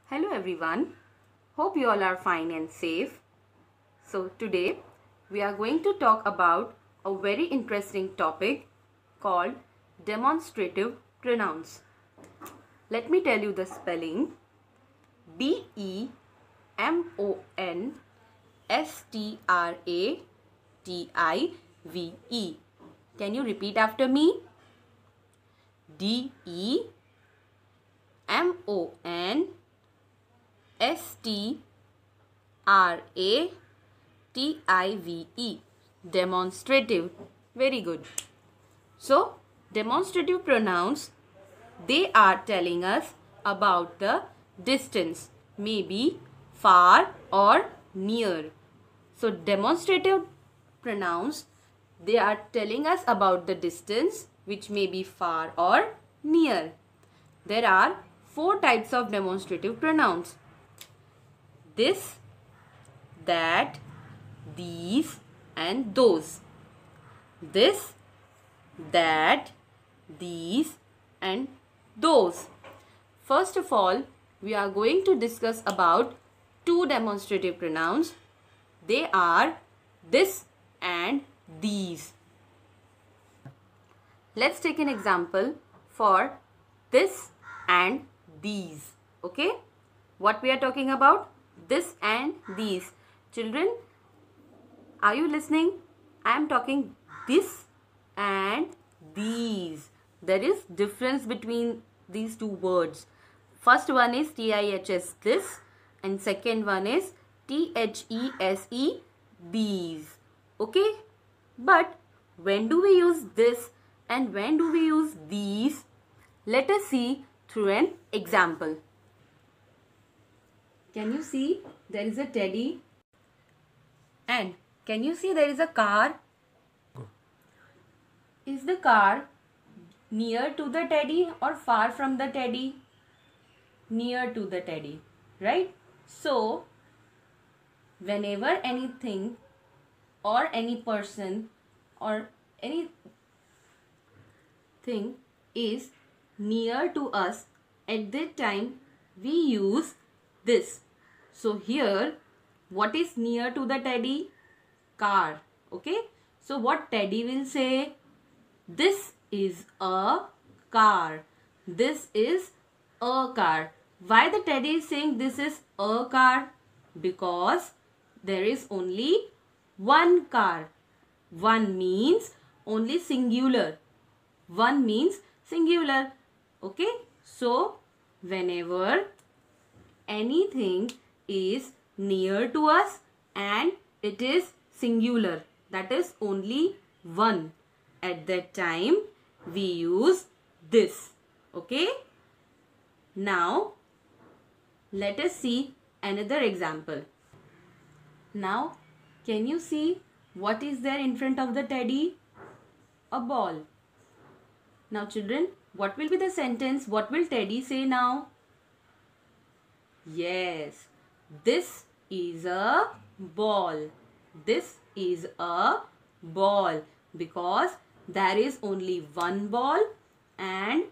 Hello everyone, hope you all are fine and safe. So today we are going to talk about a very interesting topic called demonstrative pronouns. Let me tell you the spelling: DEMONSTRATIVE. Can you repeat after me? DEMONSTRATIVE. Demonstrative. Very good. So, demonstrative pronouns, they are telling us about the distance, maybe far or near. So, demonstrative pronouns, they are telling us about the distance, which may be far or near. There are 4 types of demonstrative pronouns: this, that, these and those. This, that, these and those. First of all, we are going to discuss about 2 demonstrative pronouns. They are this and these. Let's take an example for this and these. Okay? What we are talking about? This and these. Children, are you listening? I am talking this and these. There is difference between these two words. First one is TIHS, this, and second one is THESE, these. Okay? But when do we use this and when do we use these? Let us see through an example. Can you see there is a teddy? And can you see there is a car? Is the car near to the teddy or far from the teddy? Near to the teddy, right? So, whenever anything or any person or anything is near to us, at that time we use this. So, here, what is near to the teddy? Car. Okay? So, what teddy will say? This is a car. This is a car. Why the teddy is saying this is a car? Because there is only one car. One means only singular. One means singular. Okay? So, whenever anything is near to us and it is singular, that is only one, at that time we use this. Okay? Now, let us see another example. Now, can you see what is there in front of the teddy? A ball. Now, children, what will be the sentence? What will teddy say now? Yes, this is a ball. This is a ball, because there is only one ball and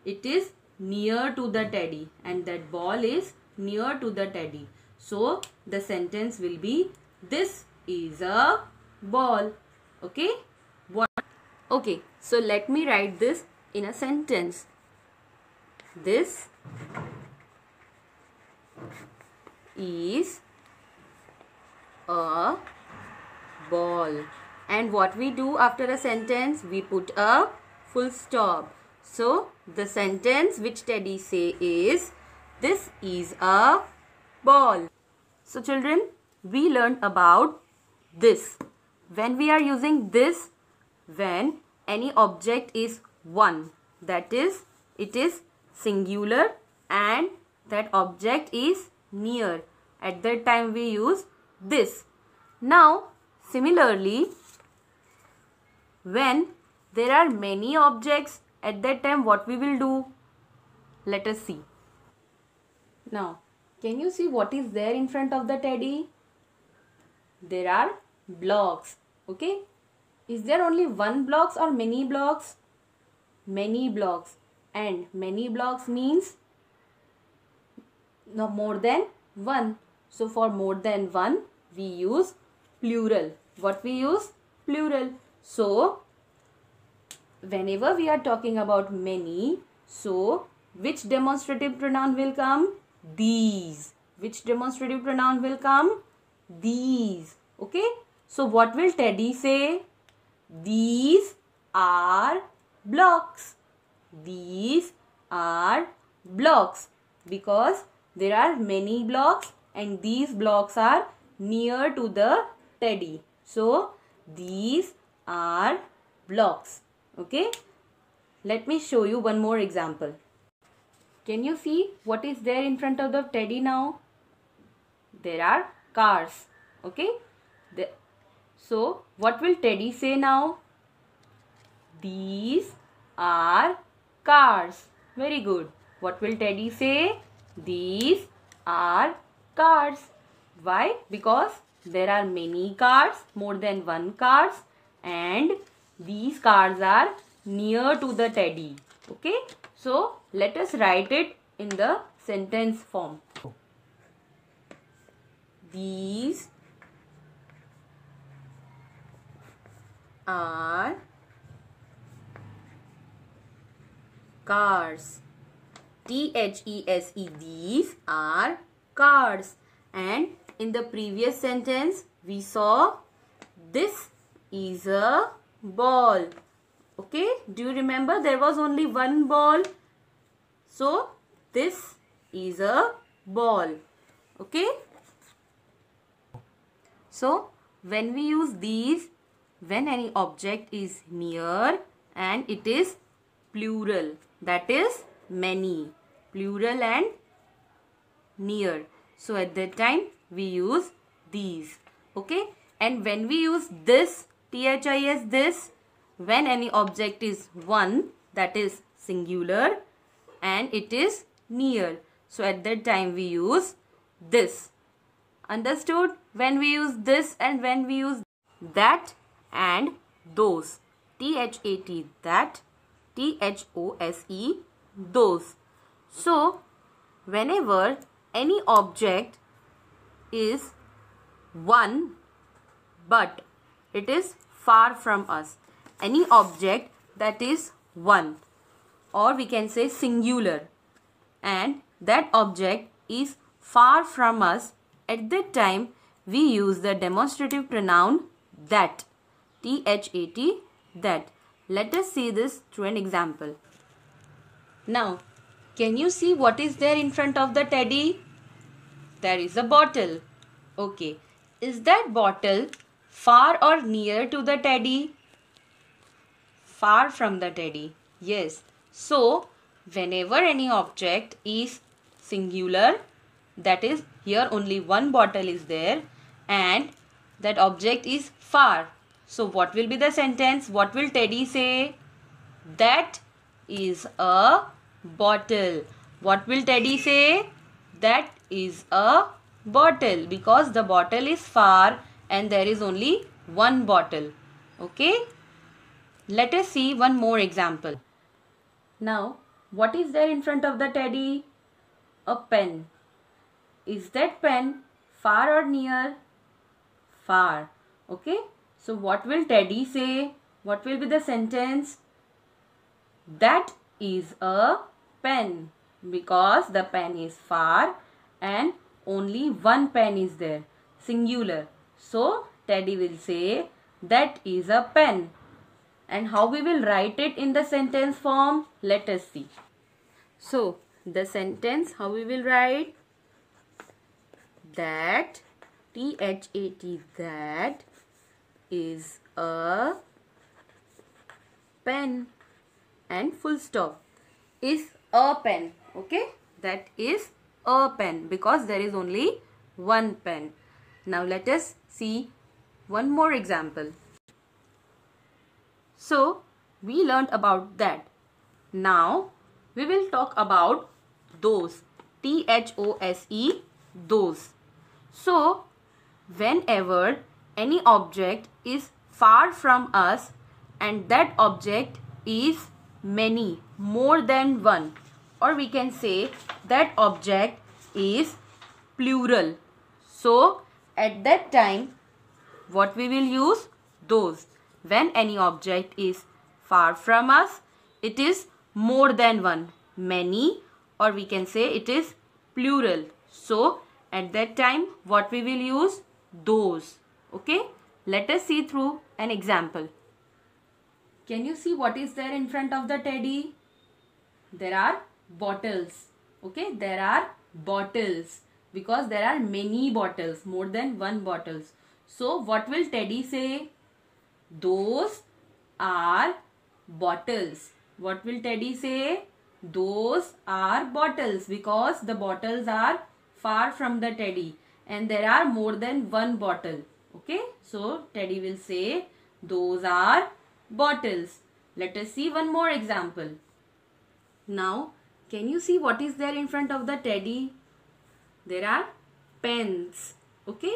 it is near to the teddy, and that ball is near to the teddy. So, the sentence will be, this is a ball. Okay? What? Okay, so let me write this in a sentence. This is a ball. And what we do after a sentence? We put a full stop. So, the sentence which teddy say is, this is a ball. So, children, we learned about this. When we are using this, when any object is one, that is, it is singular and that object is near, at that time we use this. Now, similarly, when there are many objects, at that time what we will do? Let us see. Now, can you see what is there in front of the teddy? There are blocks. Okay? Is there only one blocks or many blocks? Many blocks. And many blocks means no, more than one. So for more than one, we use plural. What we use? Plural. So whenever we are talking about many, so which demonstrative pronoun will come? These. Which demonstrative pronoun will come? These. Okay. So what will Teddy say? These are blocks. These are blocks, because there are many blocks and these blocks are near to the Teddy. So these are blocks. Okay. Let me show you one more example. Can you see what is there in front of the Teddy now? There are cars. Okay. So what will Teddy say now? These are cars. Very good. What will Teddy say? These are cars. Why? Because there are many cars, more than one cars, and these cars are near to the Teddy. Okay. So let us write it in the sentence form. These are cars. These. These are cars. And in the previous sentence, we saw this is a ball. Okay. Do you remember there was only one ball? So this is a ball. Okay. So when we use these, when any object is near and it is plural, that is many, plural and near. So at that time we use these. Okay. And when we use this, THIS, this, when any object is one, that is singular, and it is near. So at that time we use this. Understood? When we use this and when we use that and those. THAT, that. THOSE, those. So whenever any object is one but it is far from us, any object that is one, or we can say singular, and that object is far from us, at that time we use the demonstrative pronoun that. THAT, that. Let us see this through an example. Now, can you see what is there in front of the Teddy? There is a bottle. Okay. Is that bottle far or near to the Teddy? Far from the Teddy. Yes. So, whenever any object is singular, that is here only one bottle is there and that object is far. So what will be the sentence? What will Teddy say? That is a bottle. What will Teddy say? That is a bottle, because the bottle is far and there is only one bottle. Okay. Let us see one more example. Now, what is there in front of the Teddy? A pen. Is that pen far or near? Far. Okay. So what will Teddy say? What will be the sentence? That is a pen, because the pen is far and only one pen is there, singular. So Teddy will say that is a pen. And how we will write it in the sentence form? Let us see. So the sentence, how we will write? That, THAT, that is a pen, and full stop. Is a pen. Okay. That is a pen, because there is only one pen. Now let us see one more example. So we learned about that. Now we will talk about those. THOSE, those. So whenever any object is far from us and that object is many, more than one, or we can say that object is plural. So at that time, what we will use? Those. When any object is far from us, it is more than one, many, or we can say it is plural. So at that time, what we will use? Those. Okay. Let us see through an example. Can you see what is there in front of the teddy? There are bottles. Okay, there are bottles because there are many bottles, more than one bottles. So what will Teddy say? Those are bottles. What will Teddy say? Those are bottles because the bottles are far from the Teddy and there are more than one bottle. Okay, so Teddy will say those are bottles. Let us see one more example. Now, can you see what is there in front of the teddy? There are pens. Okay,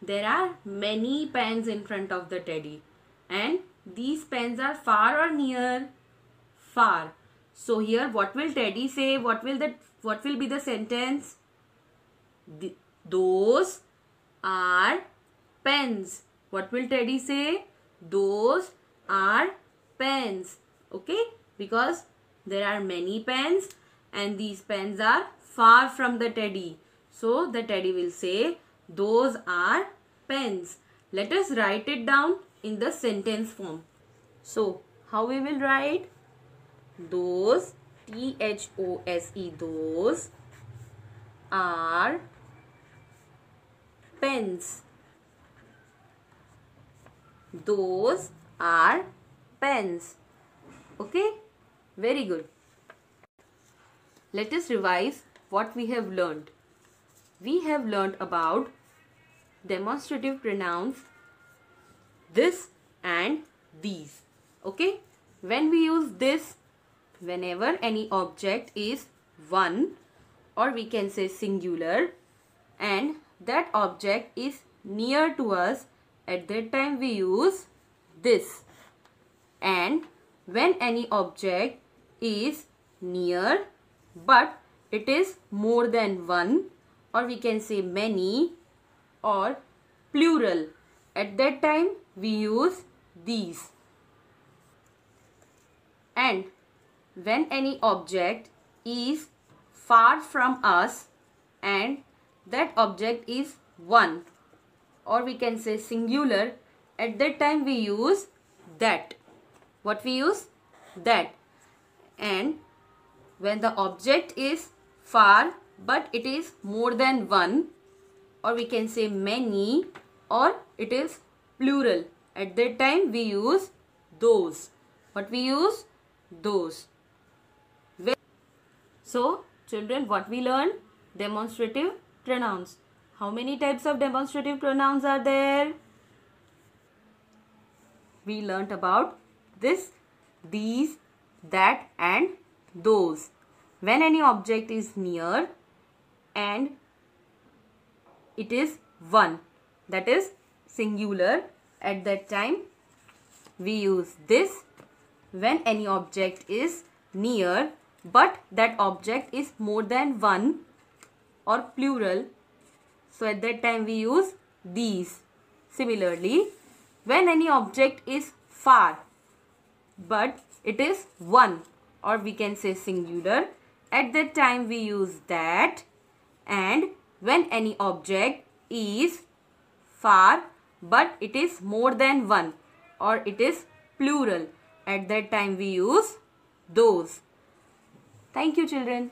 there are many pens in front of the teddy, and these pens are far or near? Far. So here, what will Teddy say? What will be the sentence? Those are pens. What will Teddy say? Those are pens. Okay, because there are many pens and these pens are far from the teddy. So the teddy will say those are pens. Let us write it down in the sentence form. So how we will write? Those, T-H-O-S-E, those are pens. Those are pens. Okay? Very good. Let us revise what we have learned. We have learned about demonstrative pronouns this and these. Okay? When we use this, whenever any object is one, or we can say singular, and that object is near to us, at that time we use this. And when any object is near but it is more than one, or we can say many, or plural, at that time we use these. And when any object is far from us and that object is one, or we can say singular, at that time we use that. What we use? That. And when the object is far but it is more than one, or we can say many, or it is plural, at that time we use those. What we use? Those. So children, what we learned? Demonstrative pronouns. How many types of demonstrative pronouns are there? We learnt about this, these, that and those. When any object is near and it is one, that is singular, at that time we use this. When any object is near but that object is more than one, or plural, so at that time we use these. Similarly, when any object is far but it is one, or we can say singular, at that time we use that. And when any object is far but it is more than one, or it is plural, at that time we use those. Thank you, children.